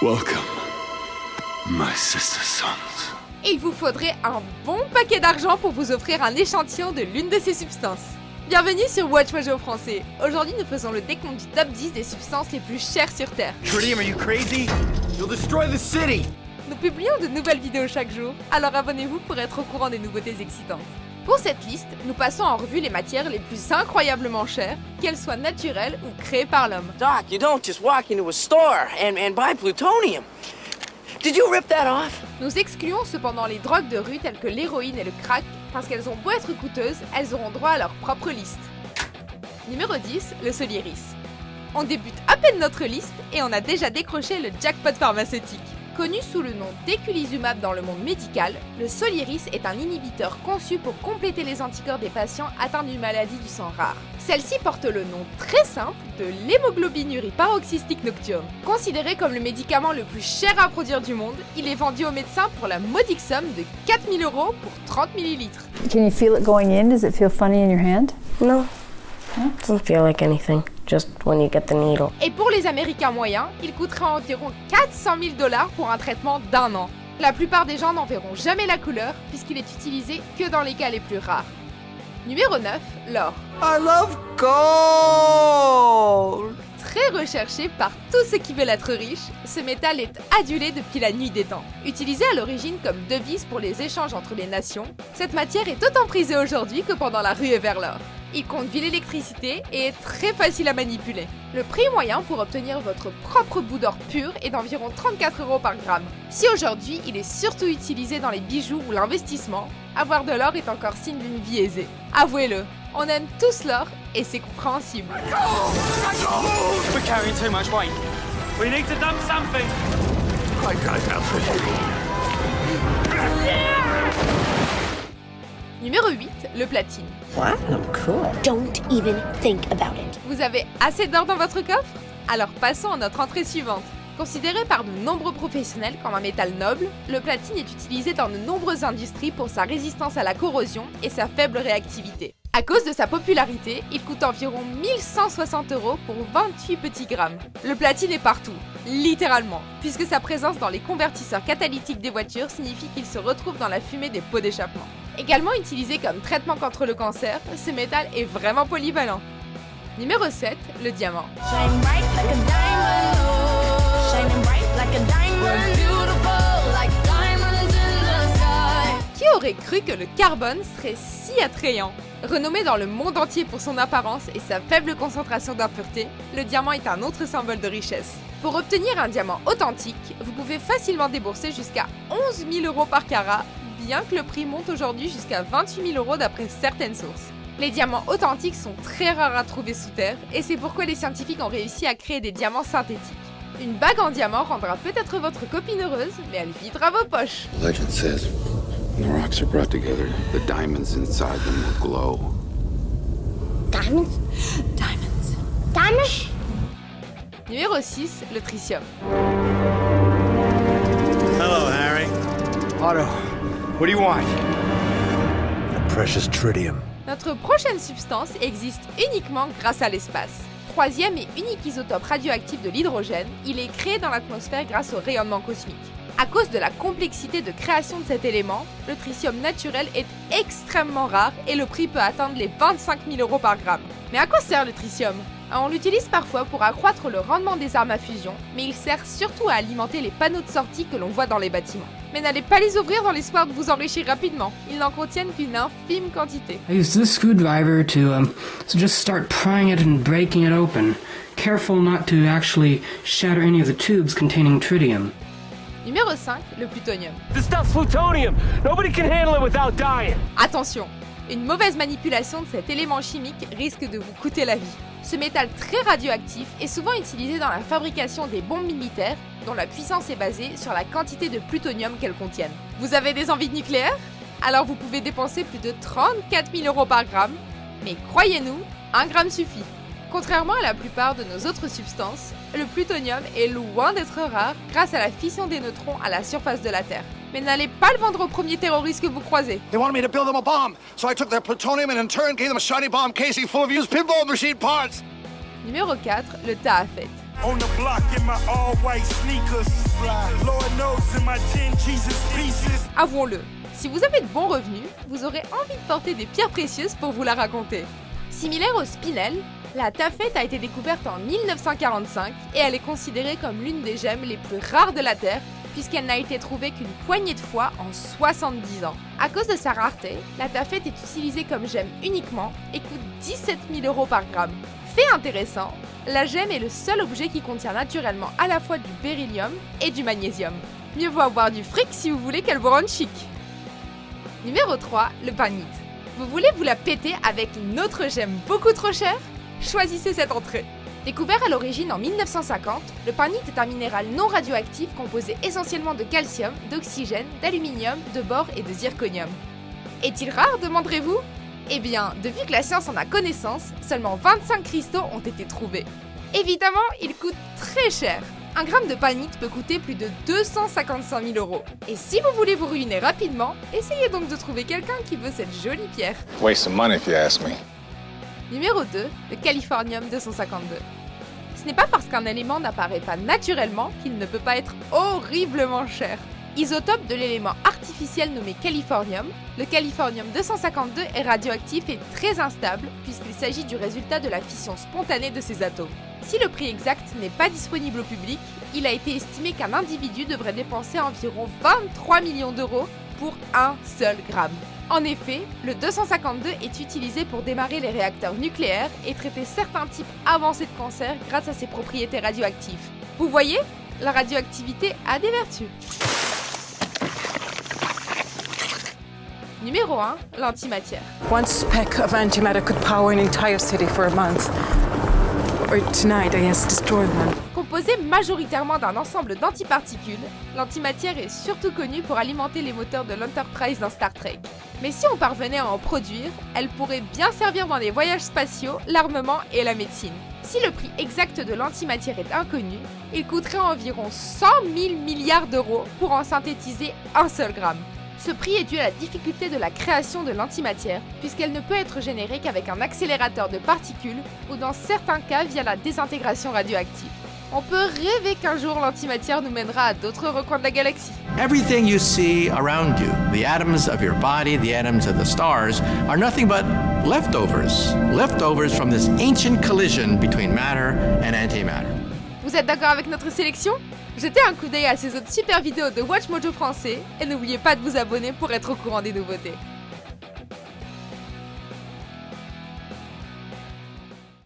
Welcome, my sister sons. Et il vous faudrait un bon paquet d'argent pour vous offrir un échantillon de l'une de ces substances. Bienvenue sur Watch My Show français. Aujourd'hui, nous faisons le décompte du top 10 des substances les plus chères sur Terre. Tritium, are you crazy? You'll destroy the city! Nous publions de nouvelles vidéos chaque jour, alors abonnez-vous pour être au courant des nouveautés excitantes. Pour cette liste, nous passons en revue les matières les plus incroyablement chères, qu'elles soient naturelles ou créées par l'homme. Doc, you don't just walk into a store and buy plutonium. Did you rip that off? Nous excluons cependant les drogues de rue telles que l'héroïne et le crack, parce qu'elles ont beau être coûteuses, elles auront droit à leur propre liste. Numéro 10, le Soliris. On débute à peine notre liste et on a déjà décroché le jackpot pharmaceutique. Connu sous le nom d'eculizumab dans le monde médical, le Soliris est un inhibiteur conçu pour compléter les anticorps des patients atteints d'une maladie du sang rare. Celle-ci porte le nom très simple de l'hémoglobinurie paroxystique nocturne. Considéré comme le médicament le plus cher à produire du monde, il est vendu aux médecins pour la modique somme de 4 000 € pour 30 ml. Can you feel it going in? Does it feel funny in your hand? No. Doesn't feel like anything. Just when you get the needle. Et pour les Américains moyens, il coûtera environ 400 000 $ pour un traitement d'1 an. La plupart des gens n'en verront jamais la couleur puisqu'il est utilisé que dans les cas les plus rares. Numéro 9, l'or. I love gold! Très recherché par tous ceux qui veulent être riches, ce métal est adulé depuis la nuit des temps. Utilisé à l'origine comme devise pour les échanges entre les nations, cette matière est autant prisée aujourd'hui que pendant la ruée vers l'or. Il conduit l'électricité et est très facile à manipuler. Le prix moyen pour obtenir votre propre bout d'or pur est d'environ 34 € par gramme. Si aujourd'hui il est surtout utilisé dans les bijoux ou l'investissement, avoir de l'or est encore signe d'une vie aisée. Avouez-le, on aime tous l'or et c'est compréhensible. We're carrying too much weight. We need to dump something. I got nothing. Numéro 8, le platine. Wow, cool. Don't even think about it. Vous avez assez d'or dans votre coffre? Alors passons à notre entrée suivante. Considéré par de nombreux professionnels comme un métal noble, le platine est utilisé dans de nombreuses industries pour sa résistance à la corrosion et sa faible réactivité. À cause de sa popularité, il coûte environ 1160 € pour 28 petits grammes. Le platine est partout, littéralement, puisque sa présence dans les convertisseurs catalytiques des voitures signifie qu'il se retrouve dans la fumée des pots d'échappement. Également utilisé comme traitement contre le cancer, ce métal est vraiment polyvalent. Numéro 7, le diamant. Shine bright like a diamond, oh. Shining bright like a diamond. We're beautiful like diamonds in the sky. Qui aurait cru que le carbone serait si attrayant? Renommé dans le monde entier pour son apparence et sa faible concentration d'impuretés, le diamant est un autre symbole de richesse. Pour obtenir un diamant authentique, vous pouvez facilement débourser jusqu'à 11 000 € par carat, bien que le prix monte aujourd'hui jusqu'à 28 000 € d'après certaines sources. Les diamants authentiques sont très rares à trouver sous terre, et c'est pourquoi les scientifiques ont réussi à créer des diamants synthétiques. Une bague en diamant rendra peut-être votre copine heureuse, mais elle videra vos poches. Legend says when the rocks are brought together, the diamonds inside them will glow. Diamonds? Diamonds. Diamonds? Numéro 6, le tritium. Hello, Harry. Otto, what do you want? The precious tritium. Notre prochaine substance existe uniquement grâce à l'espace. Troisième et unique isotope radioactif de l'hydrogène, il est créé dans l'atmosphère grâce au rayonnement cosmique. À cause de la complexité de création de cet élément, le tritium naturel est extrêmement rare et le prix peut atteindre les 25 000 € par gramme. Mais à quoi sert le tritium? On l'utilise parfois pour accroître le rendement des armes à fusion, mais il sert surtout à alimenter les panneaux de sortie que l'on voit dans les bâtiments. Mais n'allez pas les ouvrir dans l'espoir de vous enrichir rapidement, ils n'en contiennent qu'une infime quantité. I use this screwdriver to just start prying it and breaking it open. Careful not to actually shatter any of the tubes containing tritium. Numéro 5, le plutonium. This stuff's plutonium. Nobody can handle it without dying. Attention, une mauvaise manipulation de cet élément chimique risque de vous coûter la vie. Ce métal très radioactif est souvent utilisé dans la fabrication des bombes militaires, dont la puissance est basée sur la quantité de plutonium qu'elles contiennent. Vous avez des envies de nucléaire? Alors vous pouvez dépenser plus de 34 000 € par gramme, mais croyez-nous, 1 gramme suffit. Contrairement à la plupart de nos autres substances, le plutonium est loin d'être rare grâce à la fission des neutrons à la surface de la Terre. Mais n'allez pas le vendre au premier terroriste que vous croisez. They wanted me to build them a bomb, so I took their plutonium and in turn gave them a shiny bomb casing full of used pinball machine parts. Numéro 4, le taafet. On the block in my all-white sneakers. Lord knows in my 10 Jesus pieces. Avouons-le, si vous avez de bons revenus, vous aurez envie de porter des pierres précieuses pour vous la raconter. Similaire au spinel, la taffette a été découverte en 1945 et elle est considérée comme l'une des gemmes les plus rares de la Terre puisqu'elle n'a été trouvée qu'une poignée de fois en 70 ans. À cause de sa rareté, la taffette est utilisée comme gemme uniquement et coûte 17 000 € par gramme. Fait intéressant, la gemme est le seul objet qui contient naturellement à la fois du beryllium et du magnésium. Mieux vaut avoir du fric si vous voulez qu'elle vous rende chic. Numéro 3, le pagnite. Vous voulez vous la péter avec une autre gemme beaucoup trop chère? Choisissez cette entrée. Découvert à l'origine en 1950, le pagnite est un minéral non radioactif composé essentiellement de calcium, d'oxygène, d'aluminium, de bore et de zirconium. Est-il rare, demanderez-vous? Eh bien, depuis que la science en a connaissance, seulement 25 cristaux ont été trouvés. Évidemment, il coûte très cher. Un gramme de pagnite peut coûter plus de 255 000 €. Et si vous voulez vous ruiner rapidement, essayez donc de trouver quelqu'un qui veut cette jolie pierre. Waste of money if you ask me. Numéro 2, le californium 252. Ce n'est pas parce qu'un élément n'apparaît pas naturellement qu'il ne peut pas être horriblement cher. Isotope de l'élément artificiel nommé californium, le californium 252 est radioactif et très instable puisqu'il s'agit du résultat de la fission spontanée de ces atomes. Si le prix exact n'est pas disponible au public, il a été estimé qu'un individu devrait dépenser environ 23 millions € pour un seul gramme. En effet, le 252 est utilisé pour démarrer les réacteurs nucléaires et traiter certains types avancés de cancer grâce à ses propriétés radioactives. Vous voyez, la radioactivité a des vertus. Numéro 1, l'antimatière. One speck of antimatter could power an entire city for a month. Or tonight, I guess, destroy one. Composée majoritairement d'un ensemble d'antiparticules, l'antimatière est surtout connue pour alimenter les moteurs de l'Enterprise dans Star Trek. Mais si on parvenait à en produire, elle pourrait bien servir dans les voyages spatiaux, l'armement et la médecine. Si le prix exact de l'antimatière est inconnu, il coûterait environ 100 000 milliards d'euros pour en synthétiser un seul gramme. Ce prix est dû à la difficulté de la création de l'antimatière, puisqu'elle ne peut être générée qu'avec un accélérateur de particules ou dans certains cas via la désintégration radioactive. On peut rêver qu'un jour l'antimatière nous mènera à d'autres recoins de la galaxie. Everything you see around you, the atoms of your body, the atoms of the stars, are nothing but leftovers. Leftovers from this ancient collision between matter and antimatter. Vous êtes d'accord avec notre sélection? Jetez un coup d'œil à ces autres super vidéos de WatchMojo français et n'oubliez pas de vous abonner pour être au courant des nouveautés.